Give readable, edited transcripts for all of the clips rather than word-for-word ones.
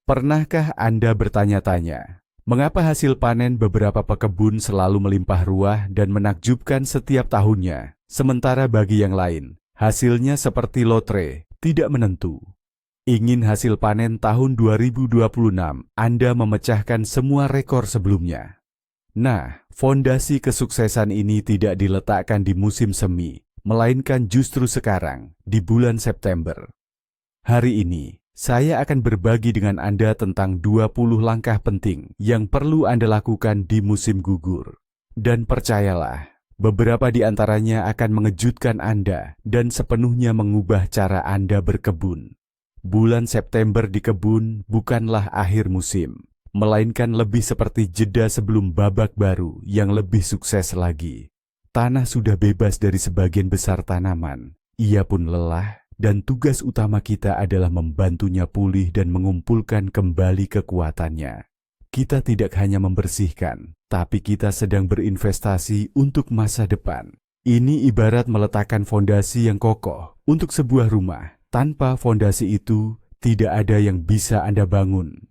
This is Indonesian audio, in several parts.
Pernahkah Anda bertanya-tanya, mengapa hasil panen beberapa pekebun selalu melimpah ruah dan menakjubkan setiap tahunnya, sementara bagi yang lain, hasilnya seperti lotre, tidak menentu? Ingin hasil panen tahun 2026, Anda memecahkan semua rekor sebelumnya. Nah, fondasi kesuksesan ini tidak diletakkan di musim semi, melainkan justru sekarang, di bulan September. Hari ini, saya akan berbagi dengan Anda tentang 20 langkah penting yang perlu Anda lakukan di musim gugur. Dan percayalah, beberapa di antaranya akan mengejutkan Anda dan sepenuhnya mengubah cara Anda berkebun. Bulan September di kebun bukanlah akhir musim, melainkan lebih seperti jeda sebelum babak baru yang lebih sukses lagi. Tanah sudah bebas dari sebagian besar tanaman, ia pun lelah, dan tugas utama kita adalah membantunya pulih dan mengumpulkan kembali kekuatannya. Kita tidak hanya membersihkan, tapi kita sedang berinvestasi untuk masa depan. Ini ibarat meletakkan fondasi yang kokoh untuk sebuah rumah. Tanpa fondasi itu, tidak ada yang bisa Anda bangun.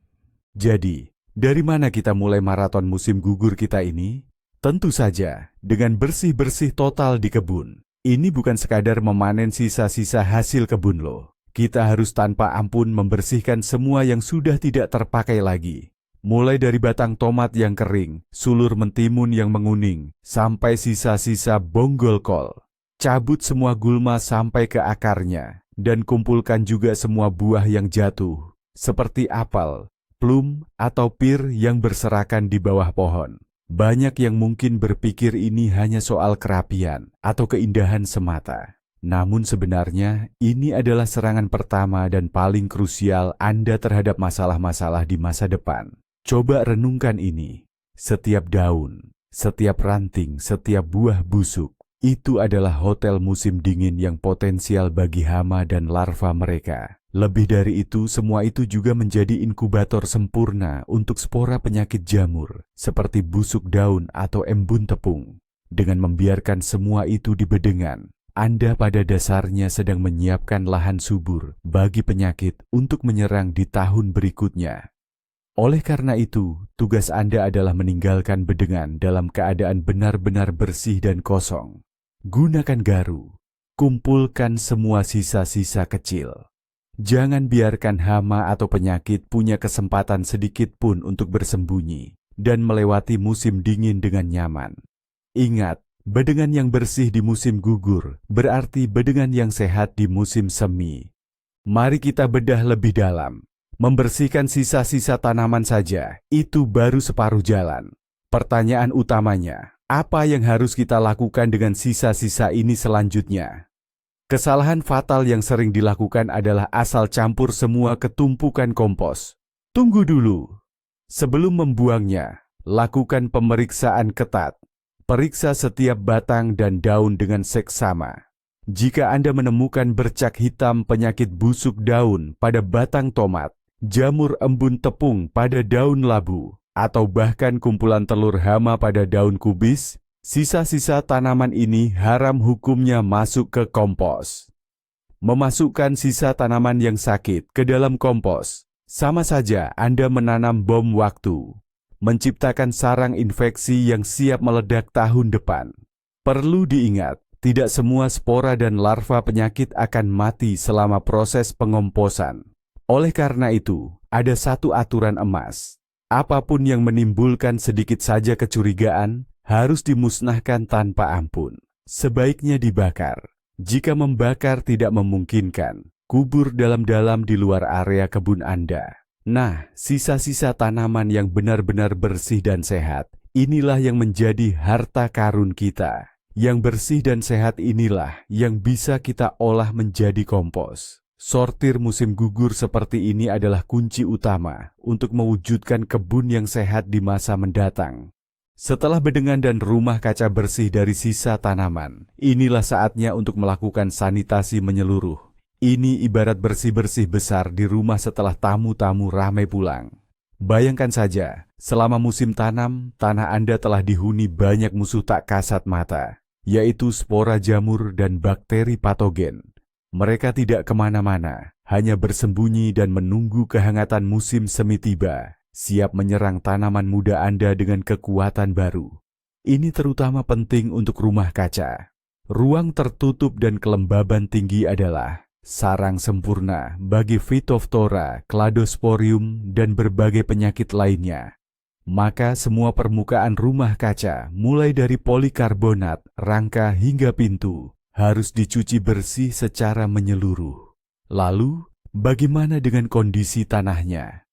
Jadi, dari mana kita mulai maraton musim gugur kita ini? Tentu saja, dengan bersih-bersih total di kebun. Ini bukan sekadar memanen sisa-sisa hasil kebun loh. Kita harus tanpa ampun membersihkan semua yang sudah tidak terpakai lagi. Mulai dari batang tomat yang kering, sulur mentimun yang menguning, sampai sisa-sisa bonggol kol. Cabut semua gulma sampai ke akarnya. Dan kumpulkan juga semua buah yang jatuh, seperti apel, plum, atau pir yang berserakan di bawah pohon. Banyak yang mungkin berpikir ini hanya soal kerapian atau keindahan semata. Namun sebenarnya ini adalah serangan pertama dan paling krusial Anda terhadap masalah-masalah di masa depan. Coba renungkan ini. Setiap daun, setiap ranting, setiap buah busuk, itu adalah hotel musim dingin yang potensial bagi hama dan larva mereka. Lebih dari itu, semua itu juga menjadi inkubator sempurna untuk spora penyakit jamur, seperti busuk daun atau embun tepung. Dengan membiarkan semua itu di bedengan, Anda pada dasarnya sedang menyiapkan lahan subur bagi penyakit untuk menyerang di tahun berikutnya. Oleh karena itu, tugas Anda adalah meninggalkan bedengan dalam keadaan benar-benar bersih dan kosong. Gunakan garu, kumpulkan semua sisa-sisa kecil. Jangan biarkan hama atau penyakit punya kesempatan sedikit pun untuk bersembunyi dan melewati musim dingin dengan nyaman. Ingat, bedengan yang bersih di musim gugur berarti bedengan yang sehat di musim semi. Mari kita bedah lebih dalam. Membersihkan sisa-sisa tanaman saja, itu baru separuh jalan. Pertanyaan utamanya, apa yang harus kita lakukan dengan sisa-sisa ini selanjutnya? Kesalahan fatal yang sering dilakukan adalah asal campur semua ke tumpukan kompos. Tunggu dulu. Sebelum membuangnya, lakukan pemeriksaan ketat. Periksa setiap batang dan daun dengan seksama. Jika Anda menemukan bercak hitam penyakit busuk daun pada batang tomat, jamur embun tepung pada daun labu, atau bahkan kumpulan telur hama pada daun kubis, sisa-sisa tanaman ini haram hukumnya masuk ke kompos. Memasukkan sisa tanaman yang sakit ke dalam kompos, sama saja Anda menanam bom waktu, menciptakan sarang infeksi yang siap meledak tahun depan. Perlu diingat, tidak semua spora dan larva penyakit akan mati selama proses pengomposan. Oleh karena itu, ada satu aturan emas. Apapun yang menimbulkan sedikit saja kecurigaan harus dimusnahkan tanpa ampun. Sebaiknya dibakar. Jika membakar tidak memungkinkan, kubur dalam-dalam di luar area kebun Anda. Nah, sisa-sisa tanaman yang benar-benar bersih dan sehat, inilah yang menjadi harta karun kita. Yang bersih dan sehat inilah yang bisa kita olah menjadi kompos. Sortir musim gugur seperti ini adalah kunci utama untuk mewujudkan kebun yang sehat di masa mendatang. Setelah bedengan dan rumah kaca bersih dari sisa tanaman, inilah saatnya untuk melakukan sanitasi menyeluruh. Ini ibarat bersih-bersih besar di rumah setelah tamu-tamu ramai pulang. Bayangkan saja, selama musim tanam, tanah Anda telah dihuni banyak musuh tak kasat mata, yaitu spora jamur dan bakteri patogen. Mereka tidak kemana-mana, hanya bersembunyi dan menunggu kehangatan musim semi tiba, siap menyerang tanaman muda Anda dengan kekuatan baru. Ini terutama penting untuk rumah kaca. Ruang tertutup dan kelembaban tinggi adalah sarang sempurna bagi Phytophthora, Cladosporium, dan berbagai penyakit lainnya. Maka semua permukaan rumah kaca, mulai dari polikarbonat, rangka hingga pintu, harus dicuci bersih secara menyeluruh. Lalu, bagaimana dengan kondisi tanahnya?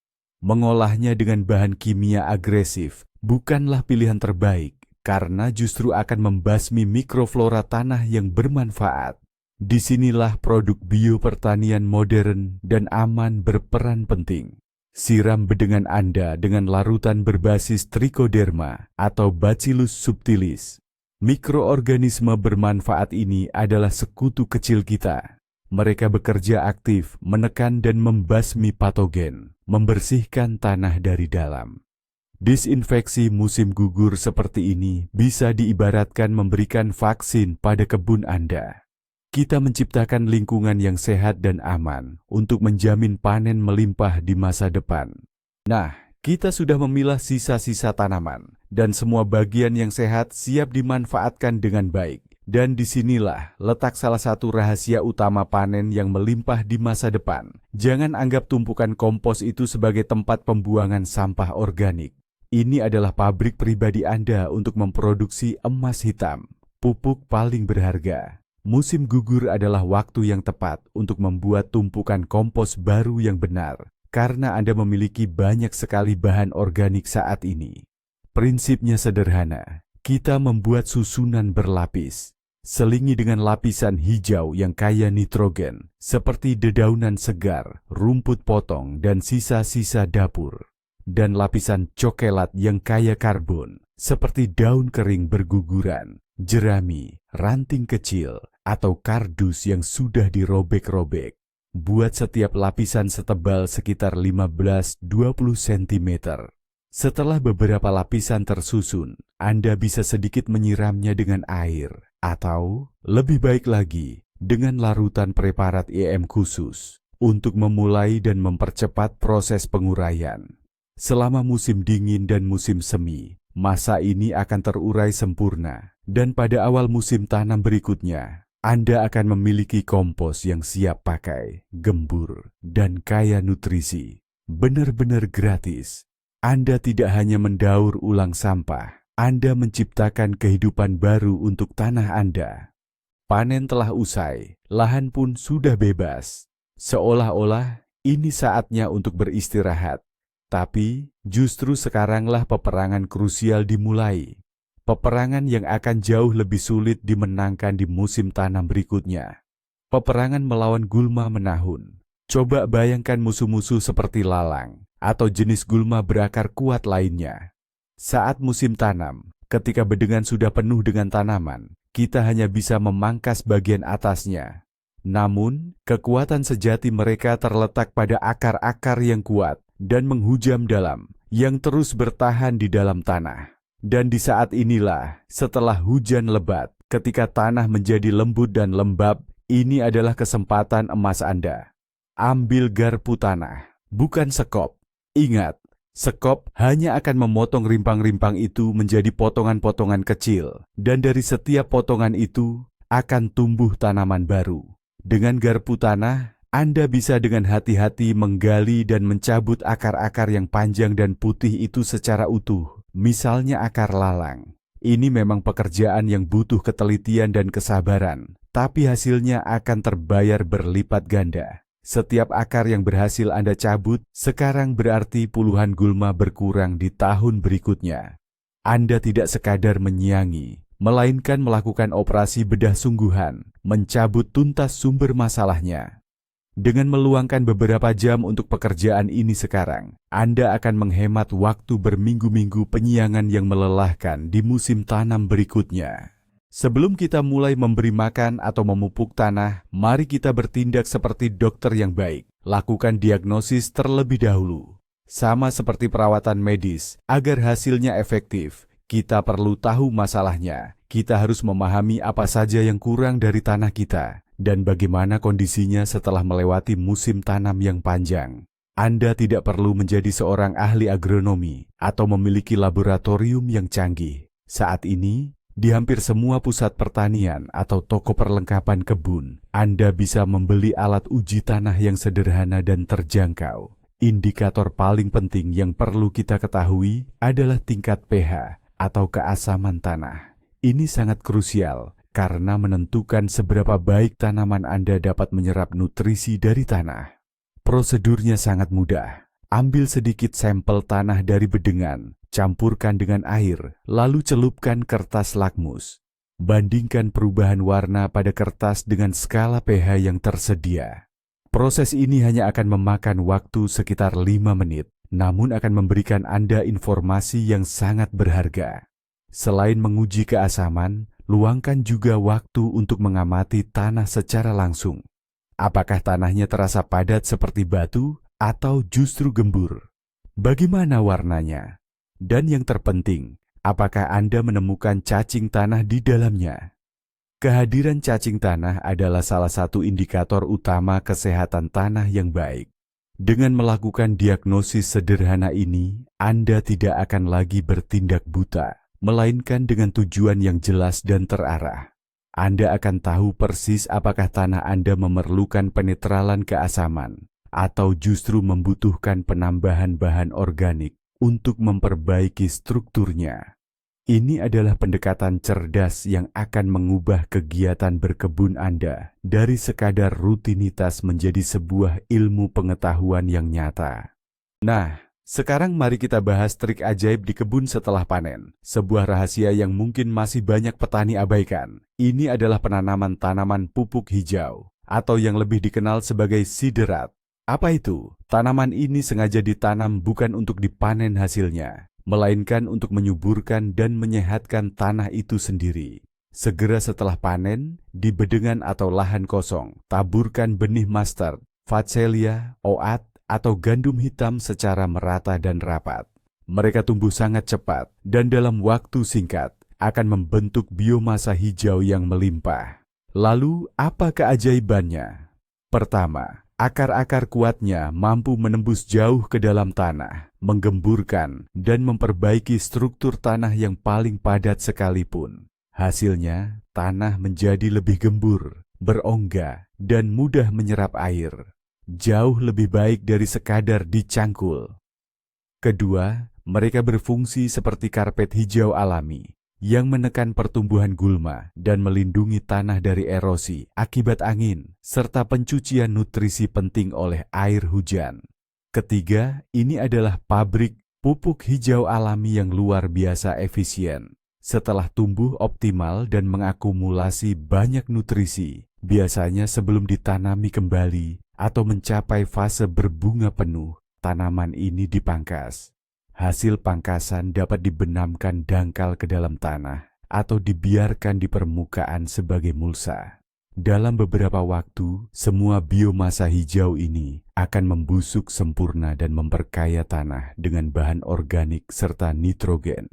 Mengolahnya dengan bahan kimia agresif bukanlah pilihan terbaik, karena justru akan membasmi mikroflora tanah yang bermanfaat. Disinilah produk biopertanian modern dan aman berperan penting. Siram bedengan Anda dengan larutan berbasis Trichoderma atau Bacillus subtilis. Mikroorganisme bermanfaat ini adalah sekutu kecil kita. Mereka bekerja aktif, menekan dan membasmi patogen, membersihkan tanah dari dalam. Disinfeksi musim gugur seperti ini bisa diibaratkan memberikan vaksin pada kebun Anda. Kita menciptakan lingkungan yang sehat dan aman untuk menjamin panen melimpah di masa depan. Nah, kita sudah memilah sisa-sisa tanaman, dan semua bagian yang sehat siap dimanfaatkan dengan baik. Dan disinilah letak salah satu rahasia utama panen yang melimpah di masa depan. Jangan anggap tumpukan kompos itu sebagai tempat pembuangan sampah organik. Ini adalah pabrik pribadi Anda untuk memproduksi emas hitam, pupuk paling berharga. Musim gugur adalah waktu yang tepat untuk membuat tumpukan kompos baru yang benar, karena Anda memiliki banyak sekali bahan organik saat ini. Prinsipnya sederhana, kita membuat susunan berlapis. Selingi dengan lapisan hijau yang kaya nitrogen, seperti dedaunan segar, rumput potong, dan sisa-sisa dapur. Dan lapisan cokelat yang kaya karbon, seperti daun kering berguguran, jerami, ranting kecil, atau kardus yang sudah dirobek-robek. Buat setiap lapisan setebal sekitar 15-20 cm. Setelah beberapa lapisan tersusun, Anda bisa sedikit menyiramnya dengan air, atau lebih baik lagi, dengan larutan preparat EM khusus, untuk memulai dan mempercepat proses penguraian. Selama musim dingin dan musim semi, masa ini akan terurai sempurna, dan pada awal musim tanam berikutnya, Anda akan memiliki kompos yang siap pakai, gembur, dan kaya nutrisi. Benar-benar gratis. Anda tidak hanya mendaur ulang sampah, Anda menciptakan kehidupan baru untuk tanah Anda. Panen telah usai, lahan pun sudah bebas. Seolah-olah ini saatnya untuk beristirahat. Tapi justru sekaranglah peperangan krusial dimulai. Peperangan yang akan jauh lebih sulit dimenangkan di musim tanam berikutnya. Peperangan melawan gulma menahun. Coba bayangkan musuh-musuh seperti lalang atau jenis gulma berakar kuat lainnya. Saat musim tanam, ketika bedengan sudah penuh dengan tanaman, kita hanya bisa memangkas bagian atasnya. Namun, kekuatan sejati mereka terletak pada akar-akar yang kuat dan menghujam dalam, yang terus bertahan di dalam tanah. Dan di saat inilah, setelah hujan lebat, ketika tanah menjadi lembut dan lembab, ini adalah kesempatan emas Anda. Ambil garpu tanah, bukan sekop. Ingat, sekop hanya akan memotong rimpang-rimpang itu menjadi potongan-potongan kecil, dan dari setiap potongan itu akan tumbuh tanaman baru. Dengan garpu tanah, Anda bisa dengan hati-hati menggali dan mencabut akar-akar yang panjang dan putih itu secara utuh. Misalnya akar lalang. Ini memang pekerjaan yang butuh ketelitian dan kesabaran, tapi hasilnya akan terbayar berlipat ganda. Setiap akar yang berhasil Anda cabut, sekarang berarti puluhan gulma berkurang di tahun berikutnya. Anda tidak sekadar menyiangi, melainkan melakukan operasi bedah sungguhan, mencabut tuntas sumber masalahnya. Dengan meluangkan beberapa jam untuk pekerjaan ini sekarang, Anda akan menghemat waktu berminggu-minggu penyiangan yang melelahkan di musim tanam berikutnya. Sebelum kita mulai memberi makan atau memupuk tanah, mari kita bertindak seperti dokter yang baik. Lakukan diagnosis terlebih dahulu. Sama seperti perawatan medis, agar hasilnya efektif, kita perlu tahu masalahnya. Kita harus memahami apa saja yang kurang dari tanah kita. dan bagaimana kondisinya setelah melewati musim tanam yang panjang. Anda tidak perlu menjadi seorang ahli agronomi atau memiliki laboratorium yang canggih. Saat ini, di hampir semua pusat pertanian atau toko perlengkapan kebun, Anda bisa membeli alat uji tanah yang sederhana dan terjangkau. Indikator paling penting yang perlu kita ketahui adalah tingkat pH atau keasaman tanah. Ini sangat krusial karena menentukan seberapa baik tanaman Anda dapat menyerap nutrisi dari tanah. Prosedurnya sangat mudah. Ambil sedikit sampel tanah dari bedengan, campurkan dengan air, lalu celupkan kertas lakmus. Bandingkan perubahan warna pada kertas dengan skala pH yang tersedia. Proses ini hanya akan memakan waktu sekitar 5 menit, namun akan memberikan Anda informasi yang sangat berharga. Selain menguji keasaman, luangkan juga waktu untuk mengamati tanah secara langsung. Apakah tanahnya terasa padat seperti batu atau justru gembur? Bagaimana warnanya? Dan yang terpenting, apakah Anda menemukan cacing tanah di dalamnya? Kehadiran cacing tanah adalah salah satu indikator utama kesehatan tanah yang baik. Dengan melakukan diagnosis sederhana ini, Anda tidak akan lagi bertindak buta, melainkan dengan tujuan yang jelas dan terarah. Anda akan tahu persis apakah tanah Anda memerlukan penetralan keasaman atau justru membutuhkan penambahan bahan organik untuk memperbaiki strukturnya. Ini adalah pendekatan cerdas yang akan mengubah kegiatan berkebun Anda dari sekadar rutinitas menjadi sebuah ilmu pengetahuan yang nyata. Nah, sekarang mari kita bahas trik ajaib di kebun setelah panen. Sebuah rahasia yang mungkin masih banyak petani abaikan. Ini adalah penanaman tanaman pupuk hijau, atau yang lebih dikenal sebagai siderat. Apa itu? Tanaman ini sengaja ditanam bukan untuk dipanen hasilnya, melainkan untuk menyuburkan dan menyehatkan tanah itu sendiri. Segera setelah panen, di bedengan atau lahan kosong, taburkan benih mustard, phacelia, oat, atau gandum hitam secara merata dan rapat. Mereka tumbuh sangat cepat dan dalam waktu singkat akan membentuk biomasa hijau yang melimpah. Lalu, apa keajaibannya? Pertama, akar-akar kuatnya mampu menembus jauh ke dalam tanah, menggemburkan dan memperbaiki struktur tanah yang paling padat sekalipun. Hasilnya, tanah menjadi lebih gembur, berongga, dan mudah menyerap air. Jauh lebih baik dari sekadar dicangkul. Kedua, mereka berfungsi seperti karpet hijau alami yang menekan pertumbuhan gulma dan melindungi tanah dari erosi akibat angin serta pencucian nutrisi penting oleh air hujan. Ketiga, ini adalah pabrik pupuk hijau alami yang luar biasa efisien. Setelah tumbuh optimal dan mengakumulasi banyak nutrisi, biasanya sebelum ditanami kembali atau mencapai fase berbunga penuh, tanaman ini dipangkas. Hasil pangkasan dapat dibenamkan dangkal ke dalam tanah atau dibiarkan di permukaan sebagai mulsa. Dalam beberapa waktu, semua biomasa hijau ini akan membusuk sempurna dan memperkaya tanah dengan bahan organik serta nitrogen.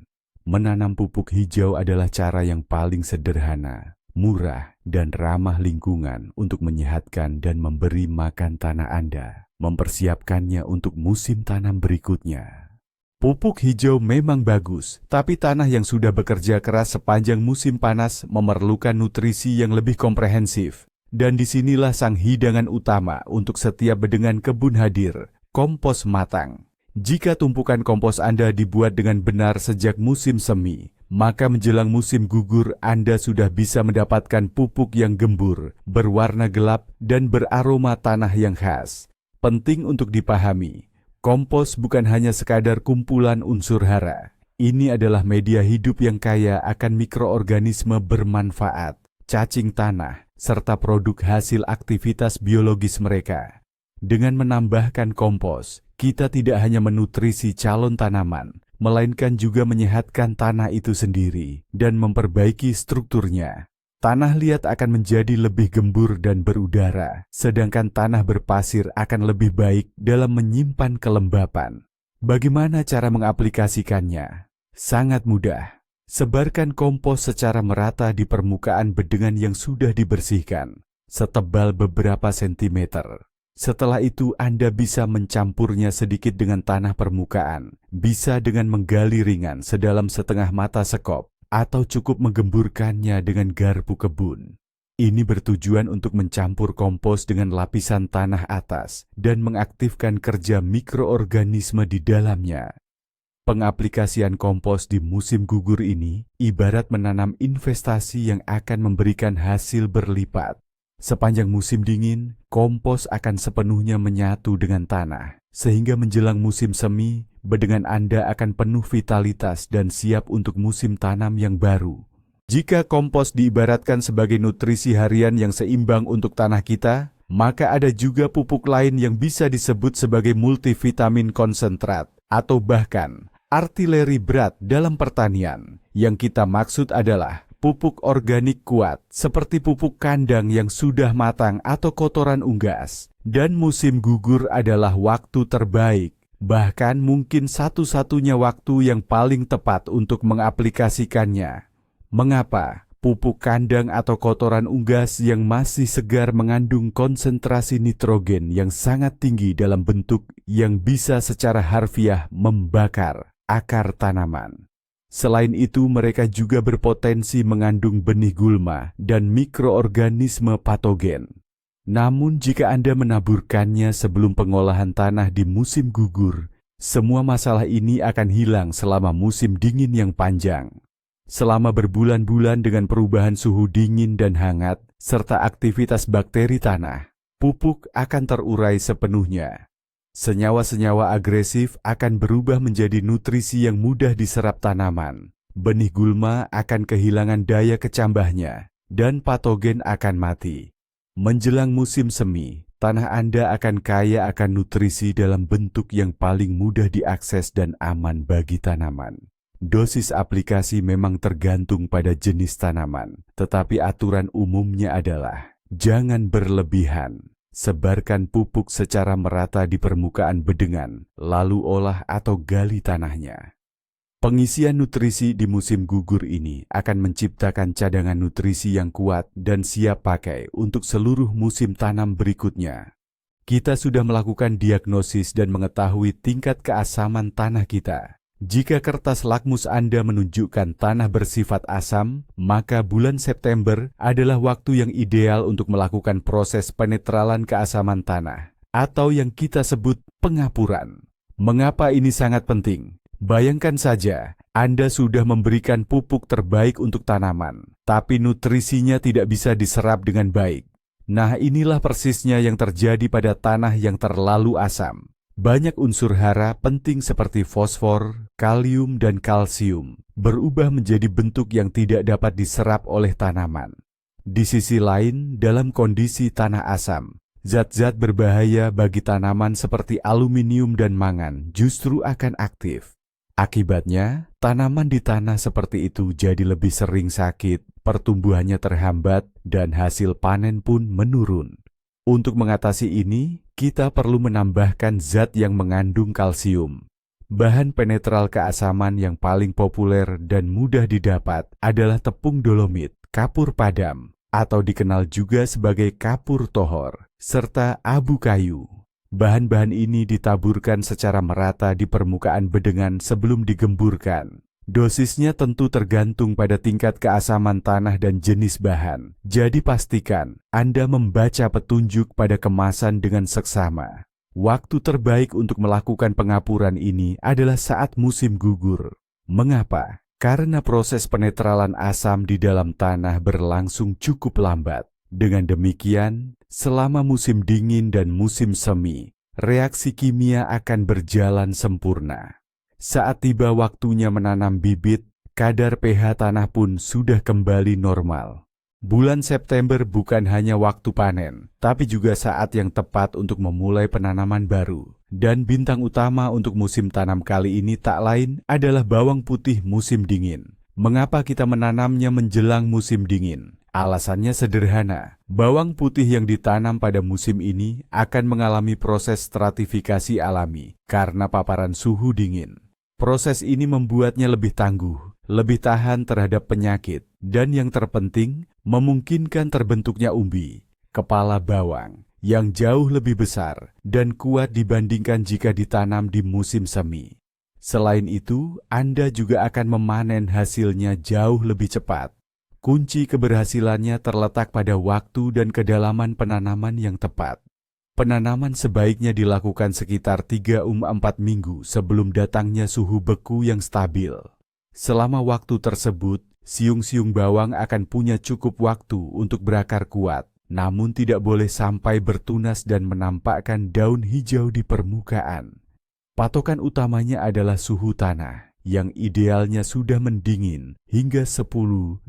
Menanam pupuk hijau adalah cara yang paling sederhana, murah, dan ramah lingkungan untuk menyehatkan dan memberi makan tanah Anda, mempersiapkannya untuk musim tanam berikutnya. Pupuk hijau memang bagus, tapi tanah yang sudah bekerja keras sepanjang musim panas memerlukan nutrisi yang lebih komprehensif. Dan disinilah sang hidangan utama untuk setiap bedengan kebun hadir, kompos matang. Jika tumpukan kompos Anda dibuat dengan benar sejak musim semi, maka menjelang musim gugur Anda sudah bisa mendapatkan pupuk yang gembur, berwarna gelap, dan beraroma tanah yang khas. Penting untuk dipahami, kompos bukan hanya sekadar kumpulan unsur hara. Ini adalah media hidup yang kaya akan mikroorganisme bermanfaat, cacing tanah, serta produk hasil aktivitas biologis mereka. Dengan menambahkan kompos, kita tidak hanya menutrisi calon tanaman, melainkan juga menyehatkan tanah itu sendiri dan memperbaiki strukturnya. Tanah liat akan menjadi lebih gembur dan berudara, sedangkan tanah berpasir akan lebih baik dalam menyimpan kelembapan. Bagaimana cara mengaplikasikannya? Sangat mudah. Sebarkan kompos secara merata di permukaan bedengan yang sudah dibersihkan. setebal beberapa sentimeter. Setelah itu Anda bisa mencampurnya sedikit dengan tanah permukaan, bisa dengan menggali ringan sedalam setengah mata sekop, atau cukup menggemburkannya dengan garpu kebun. Ini bertujuan untuk mencampur kompos dengan lapisan tanah atas dan mengaktifkan kerja mikroorganisme di dalamnya. Pengaplikasian kompos di musim gugur ini ibarat menanam investasi yang akan memberikan hasil berlipat. Sepanjang musim dingin, kompos akan sepenuhnya menyatu dengan tanah, sehingga menjelang musim semi, bedengan Anda akan penuh vitalitas dan siap untuk musim tanam yang baru. Jika kompos diibaratkan sebagai nutrisi harian yang seimbang untuk tanah kita, maka ada juga pupuk lain yang bisa disebut sebagai multivitamin konsentrat, atau bahkan artileri berat dalam pertanian. Yang kita maksud adalah pupuk organik kuat, seperti pupuk kandang yang sudah matang atau kotoran unggas. Dan musim gugur adalah waktu terbaik, bahkan mungkin satu-satunya waktu yang paling tepat untuk mengaplikasikannya. Mengapa? Pupuk kandang atau kotoran unggas yang masih segar mengandung konsentrasi nitrogen yang sangat tinggi dalam bentuk yang bisa secara harfiah membakar akar tanaman. Selain itu, mereka juga berpotensi mengandung benih gulma dan mikroorganisme patogen. Namun, jika Anda menaburkannya sebelum pengolahan tanah di musim gugur, semua masalah ini akan hilang selama musim dingin yang panjang. Selama berbulan-bulan dengan perubahan suhu dingin dan hangat, serta aktivitas bakteri tanah, pupuk akan terurai sepenuhnya. Senyawa-senyawa agresif akan berubah menjadi nutrisi yang mudah diserap tanaman. Benih gulma akan kehilangan daya kecambahnya, dan patogen akan mati. Menjelang musim semi, tanah Anda akan kaya akan nutrisi dalam bentuk yang paling mudah diakses dan aman bagi tanaman. Dosis aplikasi memang tergantung pada jenis tanaman, tetapi aturan umumnya adalah jangan berlebihan. Sebarkan pupuk secara merata di permukaan bedengan, lalu olah atau gali tanahnya. Pengisian nutrisi di musim gugur ini akan menciptakan cadangan nutrisi yang kuat dan siap pakai untuk seluruh musim tanam berikutnya. Kita sudah melakukan diagnosis dan mengetahui tingkat keasaman tanah kita. Jika kertas lakmus Anda menunjukkan tanah bersifat asam, maka bulan September adalah waktu yang ideal untuk melakukan proses penetralan keasaman tanah, atau yang kita sebut pengapuran. Mengapa ini sangat penting? Bayangkan saja, Anda sudah memberikan pupuk terbaik untuk tanaman, tapi nutrisinya tidak bisa diserap dengan baik. Nah, inilah persisnya yang terjadi pada tanah yang terlalu asam. Banyak unsur hara penting seperti fosfor, kalium, dan kalsium berubah menjadi bentuk yang tidak dapat diserap oleh tanaman. Di sisi lain, dalam kondisi tanah asam, zat-zat berbahaya bagi tanaman seperti aluminium dan mangan justru akan aktif. Akibatnya, tanaman di tanah seperti itu jadi lebih sering sakit, pertumbuhannya terhambat, dan hasil panen pun menurun. Untuk mengatasi ini, kita perlu menambahkan zat yang mengandung kalsium. Bahan penetral keasaman yang paling populer dan mudah didapat adalah tepung dolomit, kapur padam, atau dikenal juga sebagai kapur tohor, serta abu kayu. Bahan-bahan ini ditaburkan secara merata di permukaan bedengan sebelum digemburkan. Dosisnya tentu tergantung pada tingkat keasaman tanah dan jenis bahan. Jadi pastikan Anda membaca petunjuk pada kemasan dengan seksama. Waktu terbaik untuk melakukan pengapuran ini adalah saat musim gugur. Mengapa? Karena proses penetralan asam di dalam tanah berlangsung cukup lambat. Dengan demikian, selama musim dingin dan musim semi, reaksi kimia akan berjalan sempurna. Saat tiba waktunya menanam bibit, kadar pH tanah pun sudah kembali normal. Bulan September bukan hanya waktu panen, tapi juga saat yang tepat untuk memulai penanaman baru. Dan bintang utama untuk musim tanam kali ini tak lain adalah bawang putih musim dingin. Mengapa kita menanamnya menjelang musim dingin? Alasannya sederhana, bawang putih yang ditanam pada musim ini akan mengalami proses stratifikasi alami karena paparan suhu dingin. Proses ini membuatnya lebih tangguh, lebih tahan terhadap penyakit, dan yang terpenting, memungkinkan terbentuknya umbi. kepala bawang yang jauh lebih besar dan kuat dibandingkan jika ditanam di musim semi. Selain itu, Anda juga akan memanen hasilnya jauh lebih cepat. Kunci keberhasilannya terletak pada waktu dan kedalaman penanaman yang tepat. Penanaman sebaiknya dilakukan sekitar 3–4 minggu sebelum datangnya suhu beku yang stabil. Selama waktu tersebut, siung-siung bawang akan punya cukup waktu untuk berakar kuat, namun tidak boleh sampai bertunas dan menampakkan daun hijau di permukaan. Patokan utamanya adalah suhu tanah, yang idealnya sudah mendingin hingga 10–12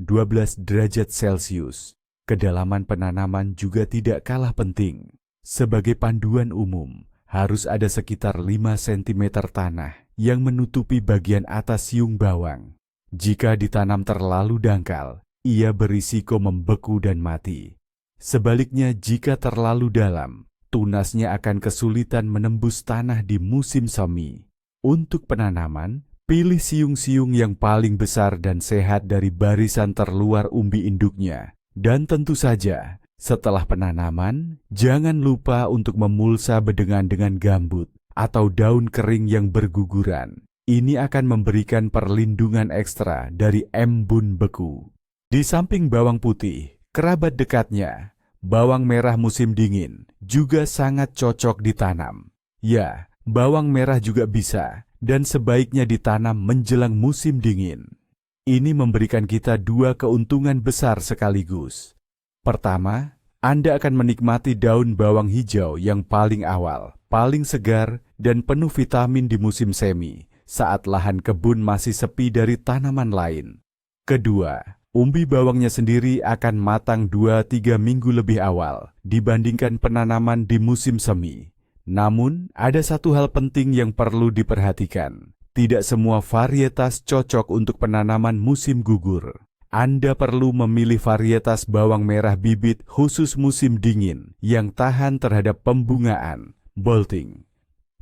derajat Celcius. Kedalaman penanaman juga tidak kalah penting. Sebagai panduan umum, harus ada sekitar 5 cm tanah yang menutupi bagian atas siung bawang. Jika ditanam terlalu dangkal, ia berisiko membeku dan mati. Sebaliknya, jika terlalu dalam, tunasnya akan kesulitan menembus tanah di musim semi. Untuk penanaman, pilih siung-siung yang paling besar dan sehat dari barisan terluar umbi induknya. Dan tentu saja, setelah penanaman, jangan lupa untuk memulsa bedengan dengan gambut atau daun kering yang berguguran. Ini akan memberikan perlindungan ekstra dari embun beku. Di samping bawang putih, kerabat dekatnya, bawang merah musim dingin juga sangat cocok ditanam. Ya, bawang merah juga bisa dan sebaiknya ditanam menjelang musim dingin. Ini memberikan kita 2 keuntungan besar sekaligus. Pertama, Anda akan menikmati daun bawang hijau yang paling awal, paling segar, dan penuh vitamin di musim semi, saat lahan kebun masih sepi dari tanaman lain. Kedua, umbi bawangnya sendiri akan matang 2–3 minggu lebih awal dibandingkan penanaman di musim semi. Namun, ada satu hal penting yang perlu diperhatikan. Tidak semua varietas cocok untuk penanaman musim gugur. Anda perlu memilih varietas bawang merah bibit khusus musim dingin yang tahan terhadap pembungaan, bolting.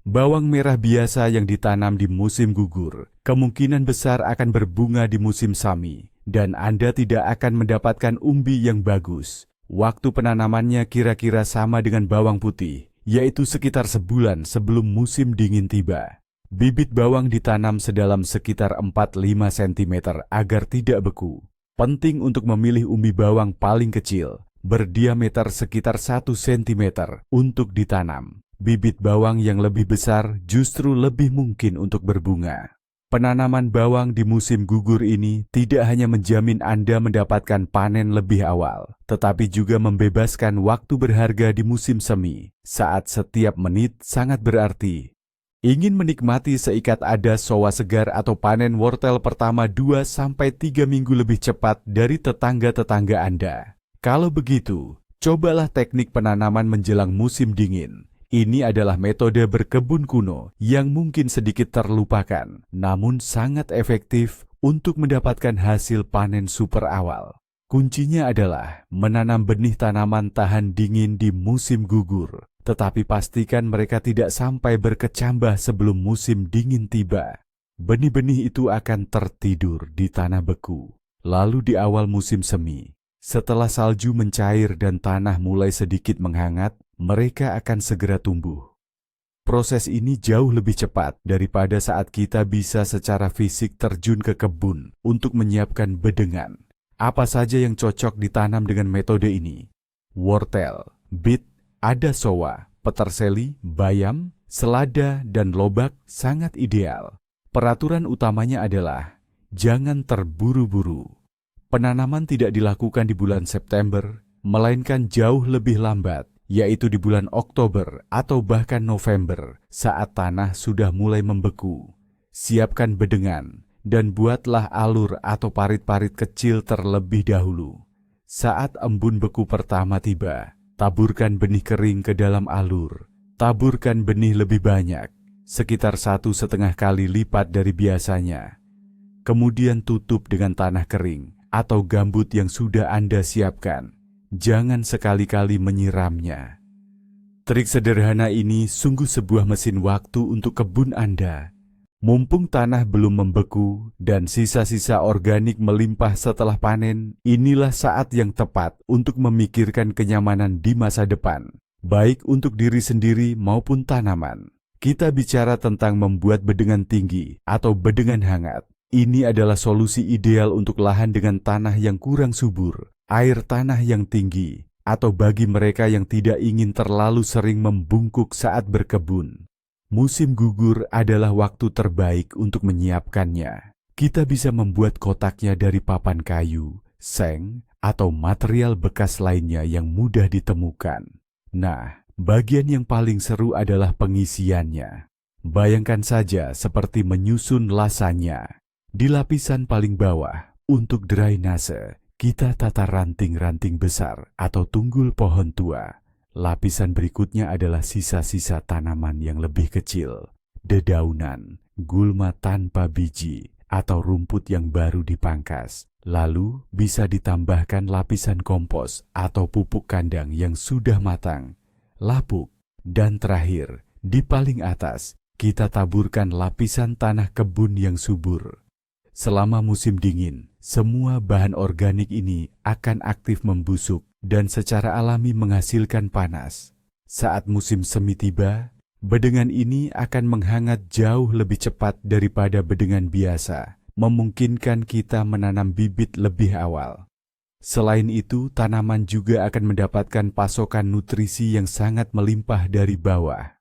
Bawang merah biasa yang ditanam di musim gugur kemungkinan besar akan berbunga di musim semi, dan Anda tidak akan mendapatkan umbi yang bagus. Waktu penanamannya kira-kira sama dengan bawang putih, yaitu sekitar sebulan sebelum musim dingin tiba. Bibit bawang ditanam sedalam sekitar 4–5 cm agar tidak beku. Penting untuk memilih umbi bawang paling kecil, berdiameter sekitar 1 cm untuk ditanam. Bibit bawang yang lebih besar justru lebih mungkin untuk berbunga. Penanaman bawang di musim gugur ini tidak hanya menjamin Anda mendapatkan panen lebih awal, tetapi juga membebaskan waktu berharga di musim semi, saat setiap menit sangat berarti. Ingin menikmati seikat adas sowa segar atau panen wortel pertama 2–3 minggu lebih cepat dari tetangga-tetangga Anda? Kalau begitu, cobalah teknik penanaman menjelang musim dingin. Ini adalah metode berkebun kuno yang mungkin sedikit terlupakan, namun sangat efektif untuk mendapatkan hasil panen super awal. Kuncinya adalah menanam benih tanaman tahan dingin di musim gugur. Tetapi pastikan mereka tidak sampai berkecambah sebelum musim dingin tiba. Benih-benih itu akan tertidur di tanah beku. Lalu di awal musim semi, setelah salju mencair dan tanah mulai sedikit menghangat, mereka akan segera tumbuh. Proses ini jauh lebih cepat daripada saat kita bisa secara fisik terjun ke kebun untuk menyiapkan bedengan. Apa saja yang cocok ditanam dengan metode ini? Wortel, beet, ada sowa, peterseli, bayam, selada, dan lobak sangat ideal. Peraturan utamanya adalah jangan terburu-buru. Penanaman tidak dilakukan di bulan September, melainkan jauh lebih lambat, yaitu di bulan Oktober atau bahkan November saat tanah sudah mulai membeku. Siapkan bedengan dan buatlah alur atau parit-parit kecil terlebih dahulu. Saat embun beku pertama tiba, taburkan benih kering ke dalam alur. Taburkan benih lebih banyak, sekitar 1,5 kali lipat dari biasanya. Kemudian tutup dengan tanah kering atau gambut yang sudah Anda siapkan. Jangan sekali-kali menyiramnya. Trik sederhana ini sungguh sebuah mesin waktu untuk kebun Anda. Mumpung tanah belum membeku dan sisa-sisa organik melimpah setelah panen, inilah saat yang tepat untuk memikirkan kenyamanan di masa depan, baik untuk diri sendiri maupun tanaman. Kita bicara tentang membuat bedengan tinggi atau bedengan hangat. Ini adalah solusi ideal untuk lahan dengan tanah yang kurang subur, air tanah yang tinggi, atau bagi mereka yang tidak ingin terlalu sering membungkuk saat berkebun. Musim gugur adalah waktu terbaik untuk menyiapkannya. Kita bisa membuat kotaknya dari papan kayu, seng, atau material bekas lainnya yang mudah ditemukan. Nah, bagian yang paling seru adalah pengisiannya. Bayangkan saja seperti menyusun lasanya. Di lapisan paling bawah, untuk drainase, kita tata ranting-ranting besar atau tunggul pohon tua. Lapisan berikutnya adalah sisa-sisa tanaman yang lebih kecil, dedaunan, gulma tanpa biji, atau rumput yang baru dipangkas. Lalu bisa ditambahkan lapisan kompos atau pupuk kandang yang sudah matang, lapuk, dan terakhir, di paling atas, kita taburkan lapisan tanah kebun yang subur. Selama musim dingin, semua bahan organik ini akan aktif membusuk dan secara alami menghasilkan panas. Saat musim semi tiba, bedengan ini akan menghangat jauh lebih cepat daripada bedengan biasa, memungkinkan kita menanam bibit lebih awal. Selain itu, tanaman juga akan mendapatkan pasokan nutrisi yang sangat melimpah dari bawah.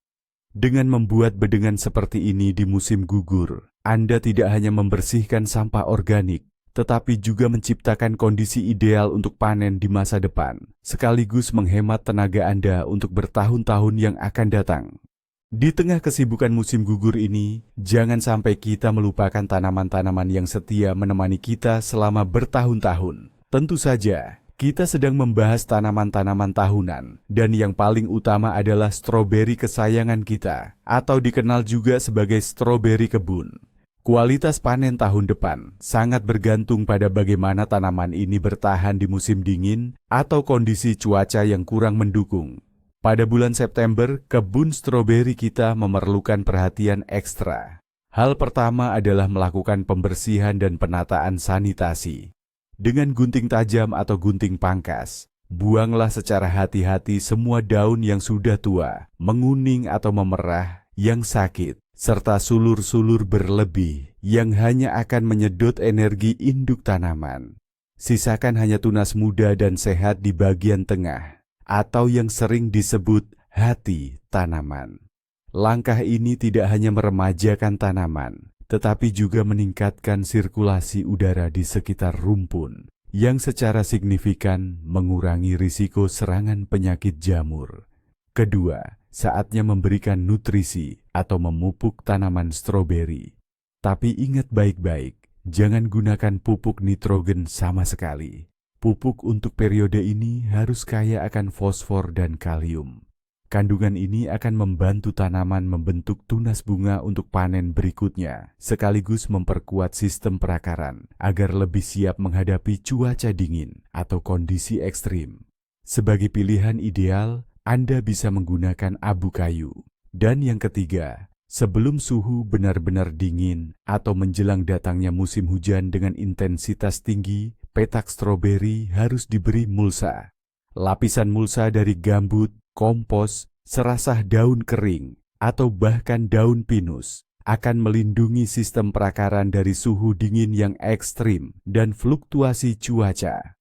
Dengan membuat bedengan seperti ini di musim gugur, Anda tidak hanya membersihkan sampah organik, tetapi juga menciptakan kondisi ideal untuk panen di masa depan, sekaligus menghemat tenaga Anda untuk bertahun-tahun yang akan datang. Di tengah kesibukan musim gugur ini, jangan sampai kita melupakan tanaman-tanaman yang setia menemani kita selama bertahun-tahun. Tentu saja, kita sedang membahas tanaman-tanaman tahunan, dan yang paling utama adalah stroberi kesayangan kita, atau dikenal juga sebagai stroberi kebun. Kualitas panen tahun depan sangat bergantung pada bagaimana tanaman ini bertahan di musim dingin atau kondisi cuaca yang kurang mendukung. Pada bulan September, kebun stroberi kita memerlukan perhatian ekstra. Hal pertama adalah melakukan pembersihan dan penataan sanitasi. Dengan gunting tajam atau gunting pangkas, buanglah secara hati-hati semua daun yang sudah tua, menguning atau memerah, yang sakit, serta sulur-sulur berlebih yang hanya akan menyedot energi induk tanaman. Sisakan hanya tunas muda dan sehat di bagian tengah, atau yang sering disebut hati tanaman. Langkah ini tidak hanya meremajakan tanaman, tetapi juga meningkatkan sirkulasi udara di sekitar rumpun, yang secara signifikan mengurangi risiko serangan penyakit jamur. Kedua, saatnya memberikan nutrisi atau memupuk tanaman stroberi. Tapi ingat baik-baik, jangan gunakan pupuk nitrogen sama sekali. Pupuk untuk periode ini harus kaya akan fosfor dan kalium. Kandungan ini akan membantu tanaman membentuk tunas bunga untuk panen berikutnya, sekaligus memperkuat sistem perakaran agar lebih siap menghadapi cuaca dingin atau kondisi ekstrim. Sebagai pilihan ideal, Anda bisa menggunakan abu kayu. Dan yang ketiga, sebelum suhu benar-benar dingin atau menjelang datangnya musim hujan dengan intensitas tinggi, petak stroberi harus diberi mulsa. Lapisan mulsa dari gambut, kompos, serasah daun kering, atau bahkan daun pinus akan melindungi sistem perakaran dari suhu dingin yang ekstrim dan fluktuasi cuaca.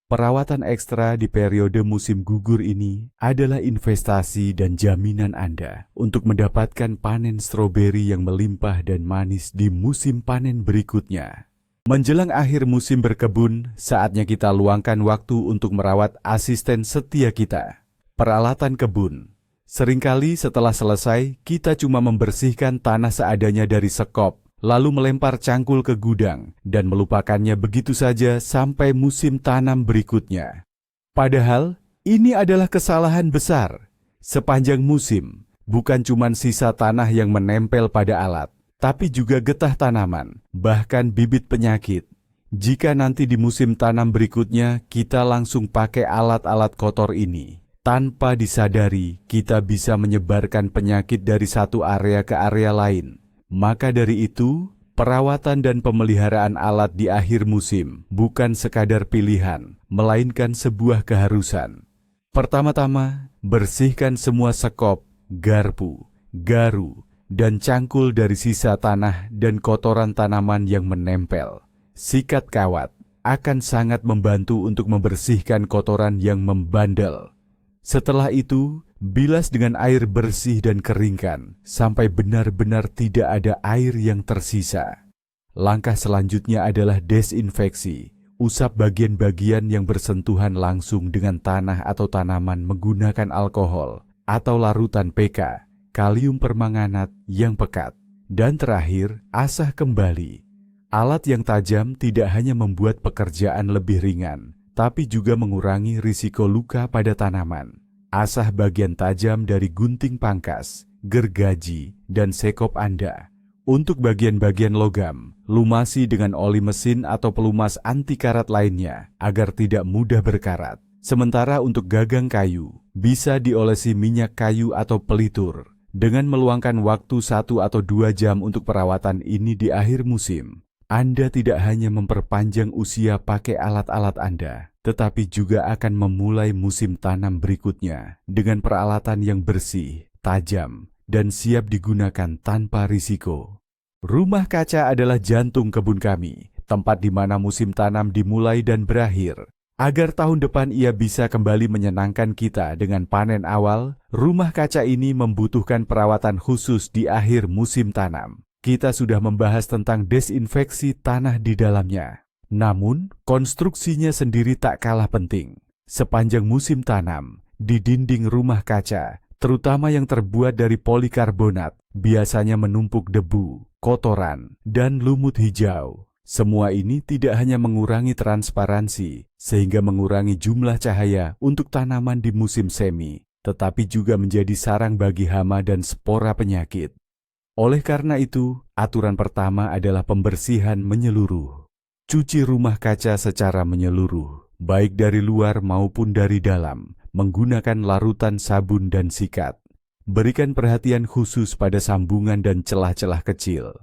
Perawatan ekstra di periode musim gugur ini adalah investasi dan jaminan Anda untuk mendapatkan panen stroberi yang melimpah dan manis di musim panen berikutnya. Menjelang akhir musim berkebun, saatnya kita luangkan waktu untuk merawat asisten setia kita, peralatan kebun. Seringkali setelah selesai, kita cuma membersihkan tanah seadanya dari sekop, lalu melempar cangkul ke gudang, dan melupakannya begitu saja sampai musim tanam berikutnya. Padahal, ini adalah kesalahan besar. Sepanjang musim, bukan cuma sisa tanah yang menempel pada alat, tapi juga getah tanaman, bahkan bibit penyakit. Jika nanti di musim tanam berikutnya, kita langsung pakai alat-alat kotor ini. Tanpa disadari, kita bisa menyebarkan penyakit dari satu area ke area lain. Maka dari itu, perawatan dan pemeliharaan alat di akhir musim bukan sekadar pilihan, melainkan sebuah keharusan. Pertama-tama, bersihkan semua sekop, garpu, garu, dan cangkul dari sisa tanah dan kotoran tanaman yang menempel. Sikat kawat akan sangat membantu untuk membersihkan kotoran yang membandel. Setelah itu, bilas dengan air bersih dan keringkan sampai benar-benar tidak ada air yang tersisa. Langkah selanjutnya adalah desinfeksi. Usap bagian-bagian yang bersentuhan langsung dengan tanah atau tanaman menggunakan alkohol atau larutan PK, kalium permanganat yang pekat. Dan terakhir, asah kembali. Alat yang tajam tidak hanya membuat pekerjaan lebih ringan, tapi juga mengurangi risiko luka pada tanaman. Asah bagian tajam dari gunting pangkas, gergaji, dan sekop Anda. Untuk bagian-bagian logam, lumasi dengan oli mesin atau pelumas anti karat lainnya agar tidak mudah berkarat. Sementara untuk gagang kayu, bisa diolesi minyak kayu atau pelitur. Dengan meluangkan waktu 1 atau 2 jam untuk perawatan ini di akhir musim, Anda tidak hanya memperpanjang usia pakai alat-alat Anda, tetapi juga akan memulai musim tanam berikutnya dengan peralatan yang bersih, tajam, dan siap digunakan tanpa risiko. Rumah Kaca adalah jantung kebun kami, tempat di mana musim tanam dimulai dan berakhir. Agar tahun depan ia bisa kembali menyenangkan kita dengan panen awal, Rumah Kaca ini membutuhkan perawatan khusus di akhir musim tanam. Kita sudah membahas tentang desinfeksi tanah di dalamnya. Namun, konstruksinya sendiri tak kalah penting. Sepanjang musim tanam, di dinding Rumah Kaca, terutama yang terbuat dari polikarbonat, biasanya menumpuk debu, kotoran, dan lumut hijau. Semua ini tidak hanya mengurangi transparansi, sehingga mengurangi jumlah cahaya untuk tanaman di musim semi, tetapi juga menjadi sarang bagi hama dan spora penyakit. Oleh karena itu, aturan pertama adalah pembersihan menyeluruh. Cuci Rumah Kaca secara menyeluruh, baik dari luar maupun dari dalam, menggunakan larutan sabun dan sikat. Berikan perhatian khusus pada sambungan dan celah-celah kecil.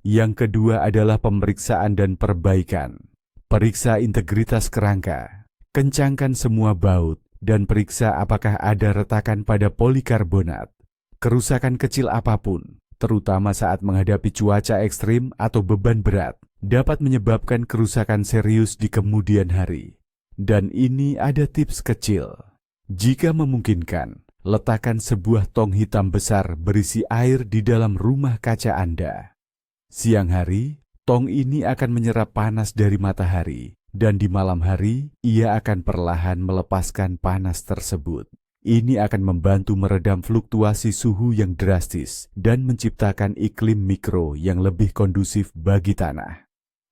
Yang kedua adalah pemeriksaan dan perbaikan. Periksa integritas kerangka, kencangkan semua baut, dan periksa apakah ada retakan pada polikarbonat. Kerusakan kecil apapun, terutama saat menghadapi cuaca ekstrim atau beban berat, dapat menyebabkan kerusakan serius di kemudian hari. Dan ini ada tips kecil. Jika memungkinkan, letakkan sebuah tong hitam besar berisi air di dalam Rumah Kaca Anda. Siang hari, tong ini akan menyerap panas dari matahari, dan di malam hari, ia akan perlahan melepaskan panas tersebut. Ini akan membantu meredam fluktuasi suhu yang drastis dan menciptakan iklim mikro yang lebih kondusif bagi tanah.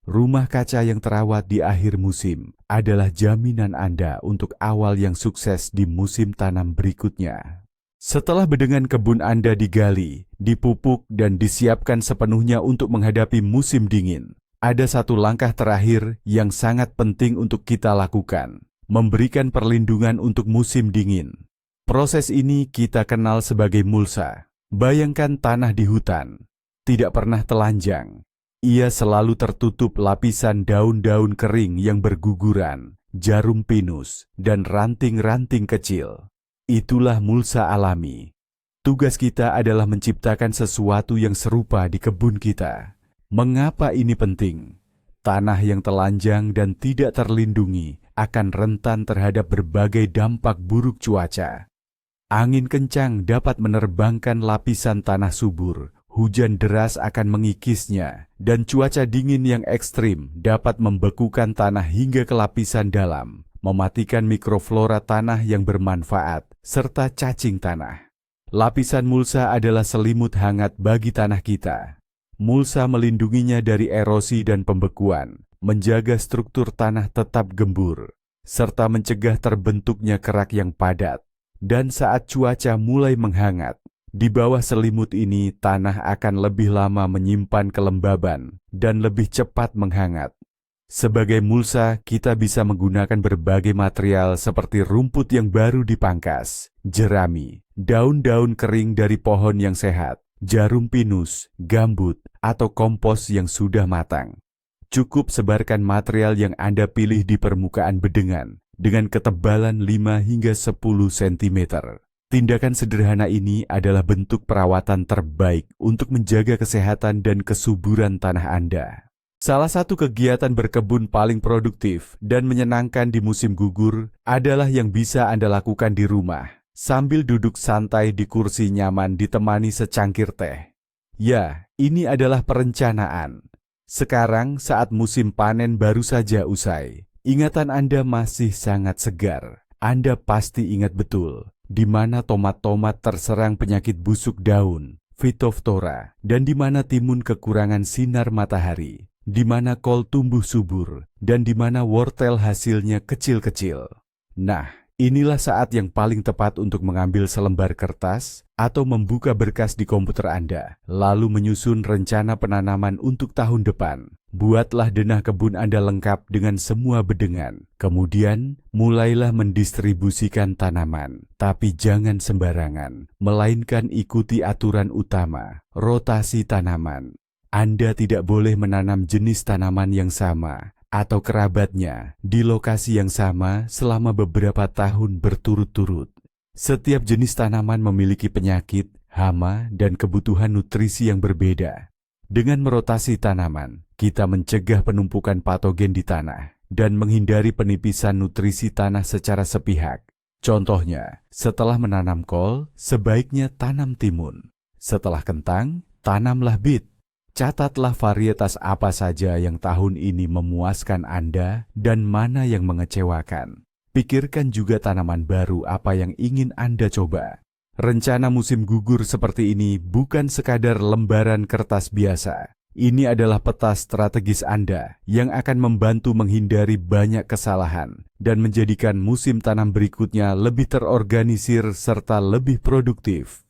Rumah Kaca yang terawat di akhir musim adalah jaminan Anda untuk awal yang sukses di musim tanam berikutnya. Setelah bedengan kebun Anda digali, dipupuk, dan disiapkan sepenuhnya untuk menghadapi musim dingin, ada satu langkah terakhir yang sangat penting untuk kita lakukan, memberikan perlindungan untuk musim dingin. Proses ini kita kenal sebagai mulsa. Bayangkan tanah di hutan, tidak pernah telanjang. Ia selalu tertutup lapisan daun-daun kering yang berguguran, jarum pinus, dan ranting-ranting kecil. Itulah mulsa alami. Tugas kita adalah menciptakan sesuatu yang serupa di kebun kita. Mengapa ini penting? Tanah yang telanjang dan tidak terlindungi akan rentan terhadap berbagai dampak buruk cuaca. Angin kencang dapat menerbangkan lapisan tanah subur. Hujan deras akan mengikisnya, dan cuaca dingin yang ekstrim dapat membekukan tanah hingga ke lapisan dalam, mematikan mikroflora tanah yang bermanfaat, serta cacing tanah. Lapisan mulsa adalah selimut hangat bagi tanah kita. Mulsa melindunginya dari erosi dan pembekuan, menjaga struktur tanah tetap gembur, serta mencegah terbentuknya kerak yang padat. Dan saat cuaca mulai menghangat, di bawah selimut ini, tanah akan lebih lama menyimpan kelembaban dan lebih cepat menghangat. Sebagai mulsa, kita bisa menggunakan berbagai material seperti rumput yang baru dipangkas, jerami, daun-daun kering dari pohon yang sehat, jarum pinus, gambut, atau kompos yang sudah matang. Cukup sebarkan material yang Anda pilih di permukaan bedengan dengan ketebalan 5 hingga 10 cm. Tindakan sederhana ini adalah bentuk perawatan terbaik untuk menjaga kesehatan dan kesuburan tanah Anda. Salah satu kegiatan berkebun paling produktif dan menyenangkan di musim gugur adalah yang bisa Anda lakukan di rumah, sambil duduk santai di kursi nyaman ditemani secangkir teh. Ya, ini adalah perencanaan. Sekarang saat musim panen baru saja usai, ingatan Anda masih sangat segar. Anda pasti ingat betul di mana tomat-tomat terserang penyakit busuk daun, Phytophthora, dan di mana timun kekurangan sinar matahari. Di mana kol tumbuh subur, dan di mana wortel hasilnya kecil-kecil. Nah, inilah saat yang paling tepat untuk mengambil selembar kertas atau membuka berkas di komputer Anda, lalu menyusun rencana penanaman untuk tahun depan. Buatlah denah kebun Anda lengkap dengan semua bedengan. Kemudian, mulailah mendistribusikan tanaman. Tapi jangan sembarangan, melainkan ikuti aturan utama, rotasi tanaman. Anda tidak boleh menanam jenis tanaman yang sama atau kerabatnya di lokasi yang sama selama beberapa tahun berturut-turut. Setiap jenis tanaman memiliki penyakit, hama, dan kebutuhan nutrisi yang berbeda. Dengan merotasi tanaman, kita mencegah penumpukan patogen di tanah dan menghindari penipisan nutrisi tanah secara sepihak. Contohnya, setelah menanam kol, sebaiknya tanam timun. Setelah kentang, tanamlah bit. Catatlah varietas apa saja yang tahun ini memuaskan Anda dan mana yang mengecewakan. Pikirkan juga tanaman baru apa yang ingin Anda coba. Rencana musim gugur seperti ini bukan sekadar lembaran kertas biasa. Ini adalah peta strategis Anda yang akan membantu menghindari banyak kesalahan dan menjadikan musim tanam berikutnya lebih terorganisir serta lebih produktif.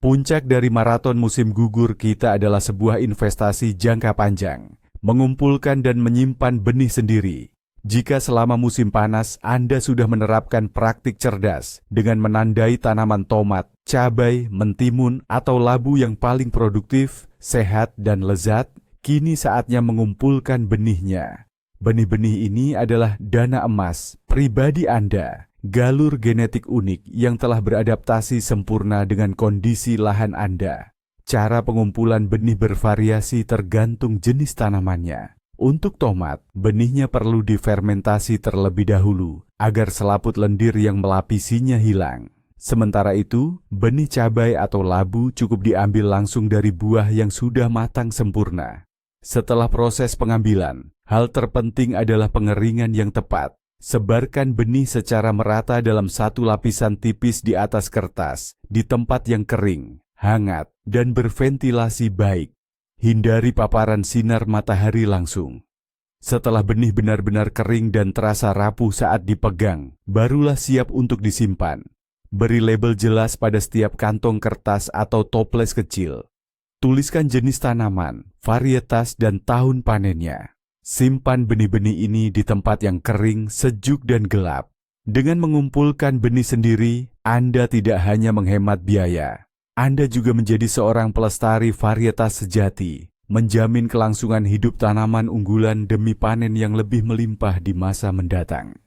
Puncak dari maraton musim gugur kita adalah sebuah investasi jangka panjang, mengumpulkan dan menyimpan benih sendiri. Jika selama musim panas Anda sudah menerapkan praktik cerdas dengan menandai tanaman tomat, cabai, mentimun, atau labu yang paling produktif, sehat, dan lezat, kini saatnya mengumpulkan benihnya. Benih-benih ini adalah dana emas pribadi Anda. Galur genetik unik yang telah beradaptasi sempurna dengan kondisi lahan Anda. Cara pengumpulan benih bervariasi tergantung jenis tanamannya. Untuk tomat, benihnya perlu difermentasi terlebih dahulu agar selaput lendir yang melapisinya hilang. Sementara itu, benih cabai atau labu cukup diambil langsung dari buah yang sudah matang sempurna. Setelah proses pengambilan, hal terpenting adalah pengeringan yang tepat. Sebarkan benih secara merata dalam satu lapisan tipis di atas kertas, di tempat yang kering, hangat, dan berventilasi baik. Hindari paparan sinar matahari langsung. Setelah benih benar-benar kering dan terasa rapuh saat dipegang, barulah siap untuk disimpan. Beri label jelas pada setiap kantong kertas atau toples kecil. Tuliskan jenis tanaman, varietas, dan tahun panennya. Simpan benih-benih ini di tempat yang kering, sejuk, dan gelap. Dengan mengumpulkan benih sendiri, Anda tidak hanya menghemat biaya. Anda juga menjadi seorang pelestari varietas sejati, menjamin kelangsungan hidup tanaman unggulan demi panen yang lebih melimpah di masa mendatang.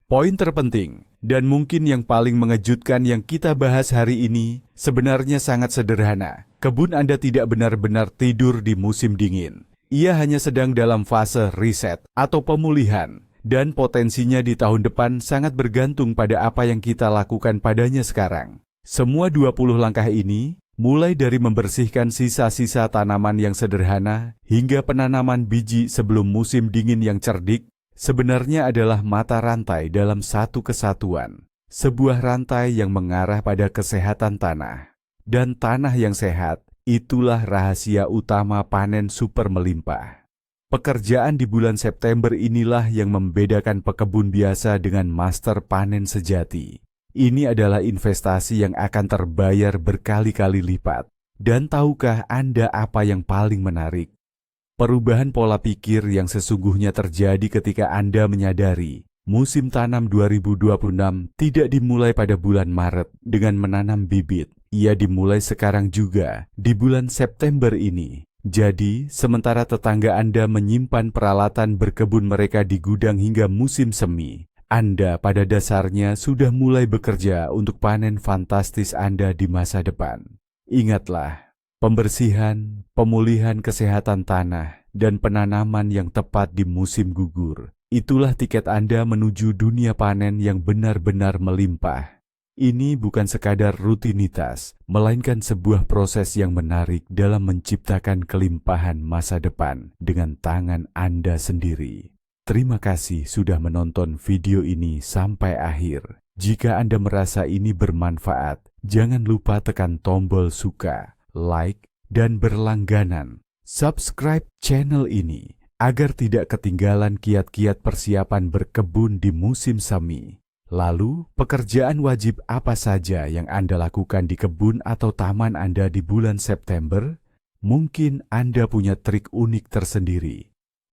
Poin terpenting, dan mungkin yang paling mengejutkan yang kita bahas hari ini, sebenarnya sangat sederhana. Kebun Anda tidak benar-benar tidur di musim dingin. Ia hanya sedang dalam fase riset atau pemulihan, dan potensinya di tahun depan sangat bergantung pada apa yang kita lakukan padanya sekarang. Semua 20 langkah ini, mulai dari membersihkan sisa-sisa tanaman yang sederhana hingga penanaman biji sebelum musim dingin yang cerdik, sebenarnya adalah mata rantai dalam satu kesatuan. Sebuah rantai yang mengarah pada kesehatan tanah. Dan tanah yang sehat, itulah rahasia utama panen super melimpah. Pekerjaan di bulan September inilah yang membedakan pekebun biasa dengan master panen sejati. Ini adalah investasi yang akan terbayar berkali-kali lipat. Dan tahukah Anda apa yang paling menarik? Perubahan pola pikir yang sesungguhnya terjadi ketika Anda menyadari musim tanam 2026 tidak dimulai pada bulan Maret dengan menanam bibit, ia dimulai sekarang juga di bulan September ini. Jadi, sementara tetangga Anda menyimpan peralatan berkebun mereka di gudang hingga musim semi, Anda pada dasarnya sudah mulai bekerja untuk panen fantastis Anda di masa depan. Ingatlah, pembersihan, pemulihan kesehatan tanah, dan penanaman yang tepat di musim gugur, itulah tiket Anda menuju dunia panen yang benar-benar melimpah. Ini bukan sekadar rutinitas, melainkan sebuah proses yang menarik dalam menciptakan kelimpahan masa depan dengan tangan Anda sendiri. Terima kasih sudah menonton video ini sampai akhir. Jika Anda merasa ini bermanfaat, jangan lupa tekan tombol suka, like, dan berlangganan. Subscribe channel ini agar tidak ketinggalan kiat-kiat persiapan berkebun di musim semi. Lalu, pekerjaan wajib apa saja yang Anda lakukan di kebun atau taman Anda di bulan September? Mungkin Anda punya trik unik tersendiri.